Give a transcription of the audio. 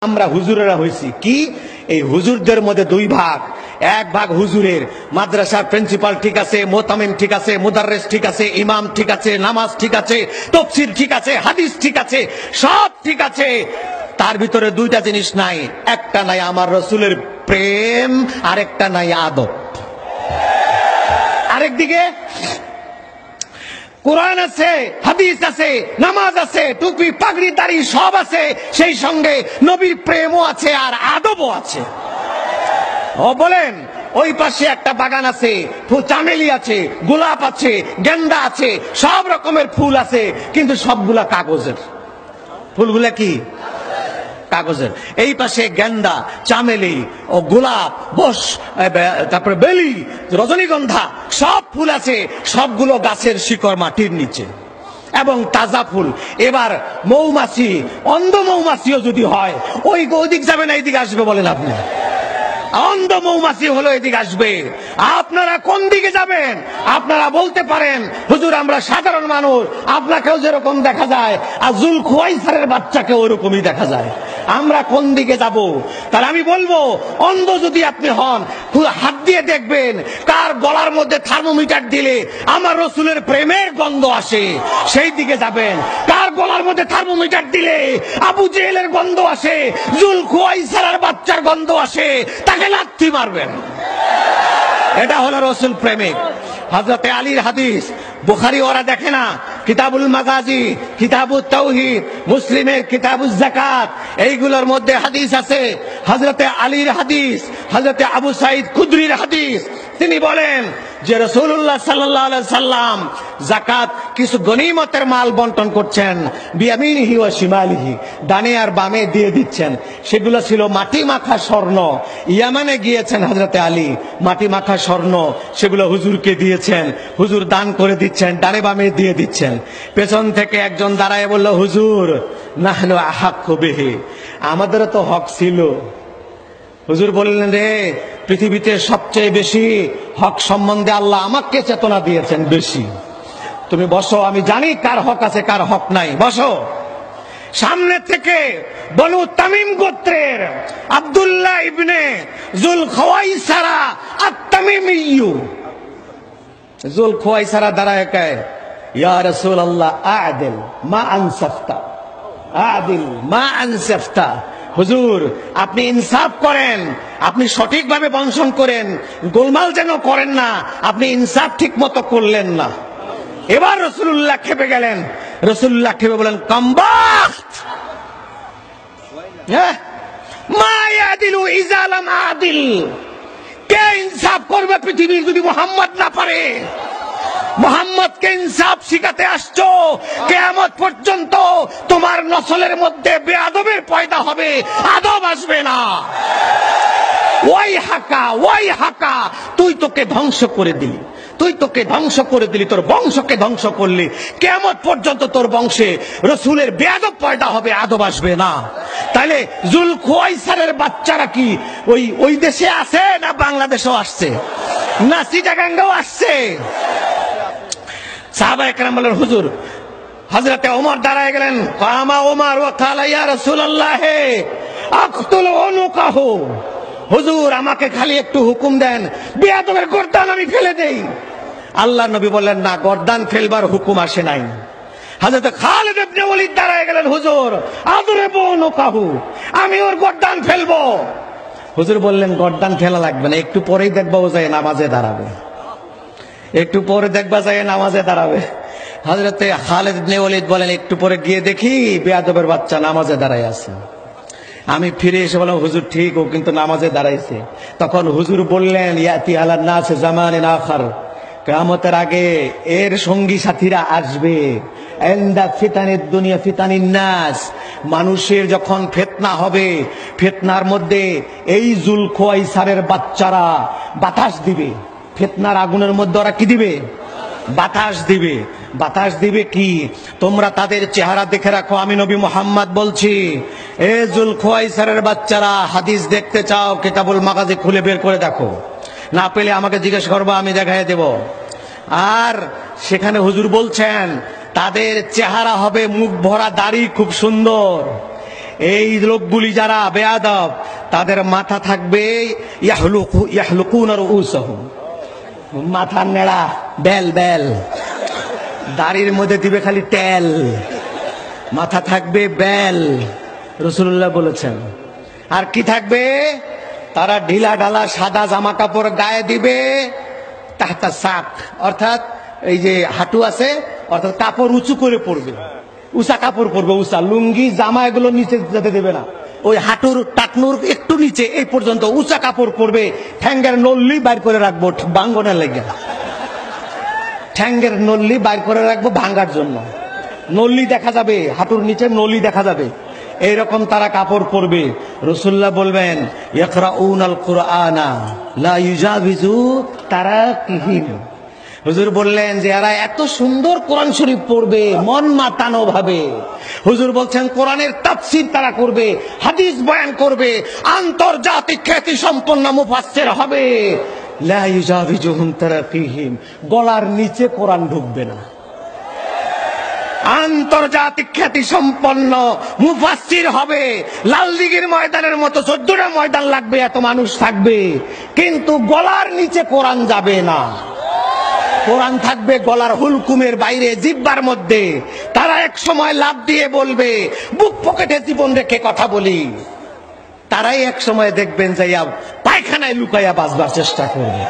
আমরা হুজুরেরা হইছি কি এই হুজুরদের মধ্যে দুই ভাগ। এক ভাগ হুজুরের মাদ্রাসার প্রিন্সিপাল ঠিক আছে, মোতামিম ঠিক আছে, মুদাররিস ঠিক আছে, ইমাম ঠিক আছে, নামাজ ঠিক আছে, তাফসীর ঠিক আছে, হাদিস ঠিক আছে, সব ঠিক আছে। তার ভিতরে দুইটা জিনিস নাই, একটা নাই আমার রাসূলের প্রেম, আরেকটা নাই আদব। আরেকদিকে কোরআন আছে, হাদিস আছে, নামাজ আছে, টুপি পাগড়ি দাড়ি সব আছে, সেই সঙ্গে নবীর প্রেমও আছে আর আদবও আছে। ও বলেন ওই পাশে একটা বাগান আছে, চামেলি আছে, গোলাপ আছে, গেন্দা আছে, সব রকমের ফুল আছে, কিন্তু সবগুলা কাগজের। ফুলগুলা কি? কাগজের। এই পাশে গেন্দা, চামেলি ও গোলাপ, বস, তারপরে বেলি, রজনীগন্ধা সব ফুল আছে, সবগুলো গাছের শিকড় মাটির নিচে এবং তাজা ফুল। এবার মৌমাছি, অন্ধ মৌমাছিও যদি হয় ওই ওদিক যাবে না এইদিকে আসবে? বলেন আপনি। অন্ধ মৌমাছি হলো এদিকে আসবে। আপনারা কোন দিকে যাবেন? আপনারা বলতে পারেন হুজুর আমরা সাধারণ মানুষ, আপনাকেও যেরকম দেখা যায় আর জুলখুয়াইসারের বাচ্চাকে ওরকমই দেখা যায়। আমরা কোন দিকে যাব? তাহলে আমি বলবো অন্ধ যদি আপনি হন, হাত দিয়ে দেখবেন কার গলার মধ্যে থার্মোমিটার দিলে আমার রাসূলের প্রেমের গন্ধ আসে, সেই দিকে যাবেন। কার গলার মধ্যে থার্মোমিটার দিলে আবু জেহেলের গন্ধ আসে, জুলখুয়াইসারের বাচ্চার গন্ধ আসে, তাকে লাথি মারবেন। এটা হলো রাসূল প্রেমিক। হযরতে আলীর হাদিস বুখারী ওরা দেখে না, কিতাবুল মাগাজি, কিতাবুত তাওহীদ, মুসলিমের কিতাবুজ যাকাত, এইগুলোর মধ্যে হাদিস আছে। হযরতে আলীর হাদিস, হযরতে আবু সাঈদ খুদরির হাদিস, তিনি বলেন যে রাসূলুল্লাহ সাল্লাল্লাহু আলাইহি সাল্লাম যাকাত কিছু গনিমতের মাল বন্টন করছেন, বিয়ামিনিহি ওয়া শিমালিহি, ডানে আর বামে দিয়ে দিচ্ছেন। সেগুলো ছিল মাটি মাখা স্বর্ণ। ইয়ামানে গিয়েছেন হযরতে আলী, মাটি মাখা স্বর্ণ সেগুলো হুজুরকে দিয়েছেন, হুজুর দান করে দিচ্ছেন, ডানে বামে দিয়ে দিচ্ছেন। পেছন থেকে একজন দাঁড়ায় বলল, হুজুর নাহনু আহাক্কু বিহি, আমাদেরও তো হক ছিল। হুজুর বললেন, রে পৃথিবীতে সবচেয়ে বেশি হক সম্বন্ধে আল্লাহ আমাকে চেতনা দিয়েছেন বেশি। তুমি বসো, আমি জানি কার হক আছে কার হক নাই, বসো। সামনে থেকে বনু তামিম গোত্রের আব্দুল্লাহ ইবনে জুলখুয়াইসারা আত-তামিমিয়্যু, জুলখুয়াইসারা দাঁড়ায় কয়, ইয়া রাসূলুল্লাহ আদিল মা আনসাফতা, আদিল মা আনসাফতা, হুজুর আপনি ইনসাফ করেন, আপনি সঠিকভাবে বন্টন করেন, গোলমাল যেন করেন না, আপনি ইনসাফ ঠিক মতো করলেন না। এবার রাসূলুল্লাহ খেপে গেলেন। রাসূলুল্লাহ খেপে বলেন, কামবাখত, মা ইয়াদিলু ইযা লাম আদিল, কে ইনসাফ করবে পৃথিবীর যদি মুহাম্মদ না পারে? মুহাম্মদকে ইনসাফ শিখাতে আসছো, কিয়ামত পর্যন্ত তোমার নসলের মধ্যে বেয়াদবের পয়দা হবে, আদব আসবে না। ওয়াই হাকা, ওয়াই হাকা, তুই তোকে ধ্বংস করে দিলি, তুই তোকে ধ্বংস করে দিলি, তোর বংশকে ধ্বংস করলি, কিয়ামত পর্যন্ত তোর বংশে রাসূলের বেয়াদব পয়দা হবে, আদব আসবে না। তাহলে জুলখুয়াইসারের বাচ্চারা কি ওই দেশে আছে না বাংলাদেশেও আসছে না চিটাগাঙ্গেও আসছে? সাহাবায়ে কেরাম বলেন, হুজুর, হযরতে ওমর দাঁড়ায় গেলেন। কামা ওমর ওয়া ক্বালা ইয়া রাসূলুল্লাহ আকতুল উনুকাহু, হুজুর আমাকে খালি একটু হুকুম দেন, বেয়াদবের গর্দান আমি ফেলে দেই। আল্লাহর নবী বললেন, না, গর্দান ফেলবার হুকুম আসে নাই। হযরত খালিদ ইবনে ওয়ালিদ দাঁড়ায় গেলেন, হুজুর আদরিবু উনুকাহু, আমি ওর গর্দান ফেলবো। হুজুর বললেন, গর্দান ফেলা লাগবে না, একটু পরেই দেখবা ও যায় নামাজে দাঁড়াবে, একটু পরে দেখবা যায় নামাজে দাঁড়াবে। হযরতে খালিদ ইবনে ওয়ালিদ বলেন, একটু পরে গিয়ে দেখি বেয়াদবের বাচ্চা নামাজে দাঁড়ায় আছে। আমি ফিরে এসে বললাম, হুজুর ঠিক, ও কিন্তু নামাজে দাঁড়াইছে। তখন হুজুর বললেন, ইয়াতি আলান নাস জামানিন আখার, কিয়ামতের আগে এর সঙ্গী সাথীরা আসবে। ইনদা ফিতানিদ দুনিয়া ফিতানিন নাস, মানুষের যখন ফিতনা হবে, ফিতনার মধ্যে এই জুলখুয়াইসারের বাচ্চারা বাতাস দিবে। ফিতনার আগুনের মধ্যে ওরা কি দিবে? বাতাস দিবে। বাতাস দিবে কি? তোমরা তাদের চেহারা দেখে রাখো, আমি নবী মুহাম্মদ বলছি। এ জুলখুয়াইসারের বাচ্চারা, হাদিস দেখতে চাও কিতাবুল মাগাজি খুলে বের করে দেখো, না পেলে আমাকে জিজ্ঞেস করবা, আমি দেখাই দেব। আর সেখানে হুজুর বলছেন তাদের চেহারা হবে মুখ ভরা দাড়ি, খুব সুন্দর, এই লোকগুলি যারা বেয়াদব তাদের মাথা থাকবে ইয়াহলুকুনা রুউসাহুম, মাথা নেড়া, বেল বেল, দাড়ির মধ্যে দিবে খালি তেল, মাথা থাকবে বেল, রাসূলুল্লাহ বলেছেন। আর কি থাকবে? তারা ঢিলা ঢালা সাদা জামা কাপড় গায়ে দিবে, তাহতা সাক, অর্থাৎ এই যে হাঁটু আছে, অর্থাৎ কাপড় উঁচু করে পড়বে, উঁচা কাপড় পরবে, উঁচা লুঙ্গি জামা এগুলো নিচে যেতে দেবে না, ওই হাঁটুর টাকনুর একটু নিচে এই পর্যন্ত উঁচা কাপড় পরবে, ঠ্যাঙ্গের নল্লি বাইর করে রাখবো ভাঙ্গনের লেগে, ঠ্যাঙ্গের নল্লি বাইর করে রাখবো ভাঙ্গার জন্য, নল্লি দেখা যাবে, হাঁটুর নিচে নল্লি দেখা যাবে, এইরকম তারা কাপড় পরবে। রাসূলুল্লাহ বলবেন ইয়াকরাউনাল কুরআনা লা ইউজাবিজু তারাকিহিম। হুজুর বললেন যে এরা এত সুন্দর কোরআন শরীফ পড়বে মন মাতানো ভাবে। হুজুর বলছেন কোরআনের তাফসীর তারা করবে, হাদিস বয়ান করবে, আন্তর্জাতিক খ্যাতি সম্পন্ন মুফাসসির হবে। লা ইউজাবিজুহুম তারাকিহিম, গলার নিচে কোরআন ঢুকবে না। আন্তর্জাতিক খ্যাতি সম্পন্ন মুফাসসির হবে, লালদিঘির ময়দানের মতো 14টা ময়দান লাগবে, এত মানুষ থাকবে, কিন্তু গলার নিচে কোরআন যাবে না। কোরআন থাকবে গলার হুলকুমের বাইরে, জিহ্বার মধ্যে। তারা এক সময় লাফ দিয়ে বলবে, বুক পকেটে জীবন রেখে কথা বলি। তারাই এক সময় দেখবেন যাইয়া পায়খানায় লুকাইয়া বাঁচবার চেষ্টা করবে।